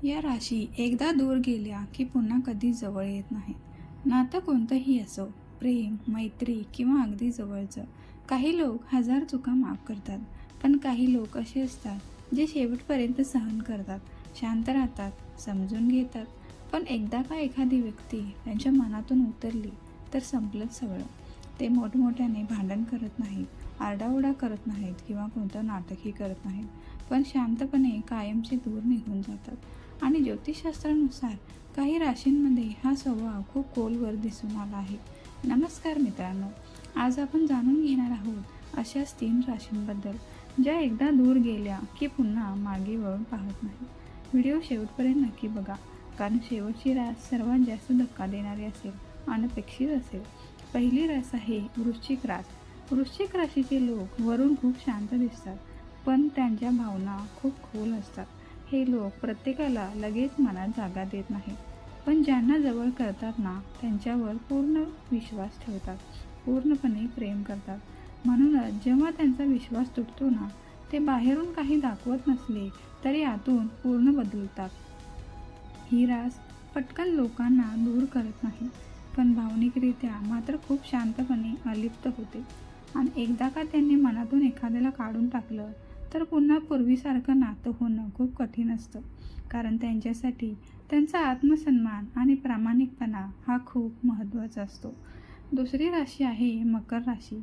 या राशी एकदा दूर गेल्या की पुन्हा कधी जवळ येत नाहीत. नातं कोणतंही असो, प्रेम, मैत्री किंवा अगदी जवळचं. काही लोक हजार चुका माफ करतात, पण काही लोक असे असतात जे शेवटपर्यंत सहन करतात, शांत राहतात, समजून घेतात. पण एकदा का एखादी व्यक्ती त्यांच्या मनातून उतरली तर संपलंच सगळं. ते मोठमोठ्याने भांडण करत नाहीत, आरडाओरडा करत नाहीत किंवा कोणतं नाटकही करत नाहीत, पण शांतपणे कायमचे दूर निघून जातात. आणि ज्योतिषशास्त्रानुसार काही राशींमध्ये हा स्वभाव खूप खोलवर दिसून आला आहे. नमस्कार मित्रांनो, आज आपण जाणून घेणार आहोत अशाच 3 राशींबद्दल ज्या एकदा दूर गेल्या की पुन्हा मागे वळून पाहत नाही. व्हिडिओ शेवटपर्यंत नक्की बघा, कारण शेवटची रास सर्वात जास्त धक्का देणारी असेल, अनपेक्षित असेल. पहिली रास आहे वृश्चिक रास. वृश्चिक राशीचे लोक वरून खूप शांत दिसतात, पण त्यांच्या भावना खूप खोल असतात. हे लोक प्रत्येकाला लगेच मनात जागा देत नाहीत, पण ज्यांना जवळ करतात ना त्यांच्यावर पूर्ण विश्वास ठेवतात, पूर्णपणे प्रेम करतात. म्हणूनच जेव्हा त्यांचा विश्वास तुटतो ना, ते बाहेरून काही दाखवत नसले तरी आतून पूर्ण बदलतात. ही रास पटकन लोकांना दूर करत नाही, पण भावनिकरित्या मात्र खूप शांतपणे अलिप्त होते. आणि एकदा का त्यांनी मनातून एखाद्याला काढून टाकलं तर पुन्हा पूर्वीसारखं नातं होणं खूप कठीण असतं, कारण त्यांच्यासाठी त्यांचा आत्मसन्मान आणि प्रामाणिकपणा हा खूप महत्त्वाचा असतो. दुसरी राशी आहे मकर राशी.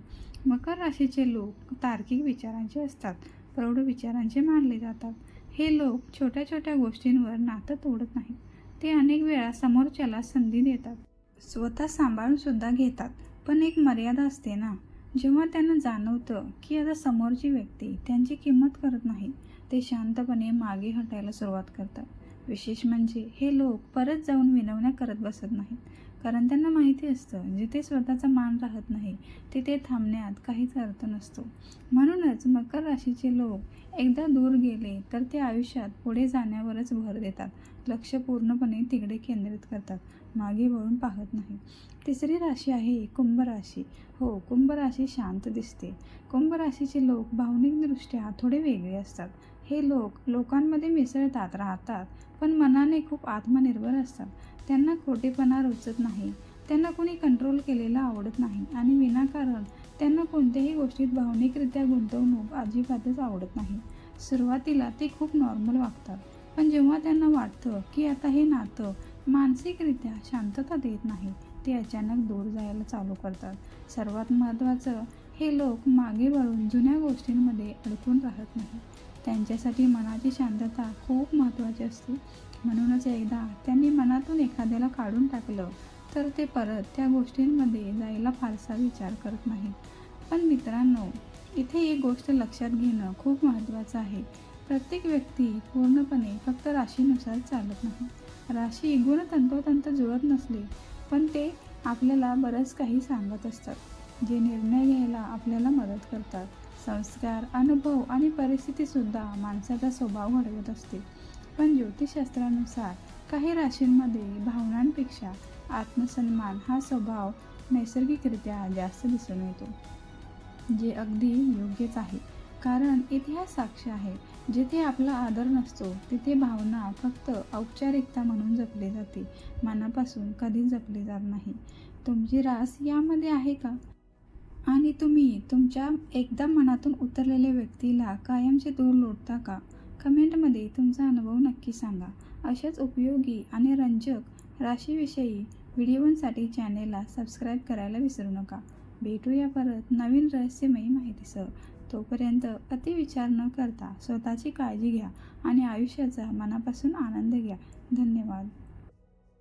मकर राशीचे लोक तार्किक विचारांचे असतात, प्रौढ विचारांचे मानले जातात. हे लोक छोट्या छोट्या गोष्टींवर नातं तोडत नाहीत. ते अनेक वेळा समोरच्याला संधी देतात, स्वतः सांभाळून सुद्धा घेतात. पण एक मर्यादा असते ना, जेव्हा त्यांना जाणवतं की आता समोरची व्यक्ती त्यांची किंमत करत नाही, ते शांतपणे मागे हटायला सुरुवात करतात. विशेष म्हणजे हे लोक परत जाऊन विनवण्या करत बसत नाहीत, कारण त्यांना माहिती असतं जिथे स्वतःचा मान राहत नाही तिथे थांबण्यात काहीच अर्थ नसतो. म्हणूनच मकर राशीचे लोक एकदा दूर गेले तर ते आयुष्यात पुढे जाण्यावरच भर देतात, लक्ष पूर्णपणे तिकडे केंद्रित करतात, मागे वळून पाहत नाही. तिसरी राशी आहे कुंभ राशी. हो, कुंभ राशी शांत दिसते. कुंभ राशीचे लोक भावनिकदृष्ट्या थोडे वेगळे असतात. हे लोक लोकांमध्ये मिसळतात, राहतात, पण मनाने खूप आत्मनिर्भर असतात. त्यांना खोटेपणा रुचत नाही, त्यांना कोणी कंट्रोल केलेलं आवडत नाही आणि विनाकारण त्यांना कोणत्याही गोष्टीत भावनिकरित्या गुंतवणूक अजिबातच आवडत नाही. सुरुवातीला ते खूप नॉर्मल वागतात, पण जेव्हा त्यांना वाटतं की आता हे नातं मानसिकरित्या शांतता देत नाही, ते अचानक दूर जायला चालू करतात. सर्वात महत्त्वाचं, हे लोक मागे वळून जुन्या गोष्टींमध्ये अडकून राहत नाही. त्यांच्यासाठी मनाची शांतता खूप महत्त्वाची असते. म्हणूनच एकदा त्यांनी मनातून एखाद्याला काढून टाकलं तर ते परत त्या गोष्टींमध्ये जायला फारसा विचार करत नाहीत. पण मित्रांनो, इथे एक गोष्ट लक्षात घेणं खूप महत्त्वाचं आहे. प्रत्येक व्यक्ती पूर्णपणे फक्त राशीनुसार चालत नाही. राशी गुण तंतोतंत जुळत नसले, पण ते आपल्याला बरंच काही सांगत असतात, जे निर्णय घ्यायला आपल्याला मदत करतात. संस्कार, अनुभव आणि परिस्थितीसुद्धा माणसाचा स्वभाव घडवत असते. पण ज्योतिषशास्त्रानुसार काही राशींमध्ये भावनांपेक्षा आत्मसन्मान हा स्वभाव नैसर्गिकरित्या जास्त दिसून येतो, जे अगदी योग्यच आहे. कारण इतिहास साक्ष आहे, जिथे आपला आदर नसतो तिथे भावना फक्त औपचारिकता म्हणून जपली जाते, मनापासून कधीच जपली जात नाही. तुमची रास यामध्ये आहे का? आणि तुम्ही तुमच्या एकदा मनातून उतरलेल्या व्यक्तीला कायमचे दूर लोटता का? कमेंटमध्ये तुमचा अनुभव नक्की सांगा. अशाच उपयोगी आणि रंजक राशीविषयी व्हिडिओंसाठी चॅनेलला सबस्क्राईब करायला विसरू नका. भेटूया परत नवीन रहस्यमयी माहितीसह. तोपर्यंत अतिविचार न करता स्वतःची काळजी घ्या आणि आयुष्याचा मनापासून आनंद घ्या. धन्यवाद.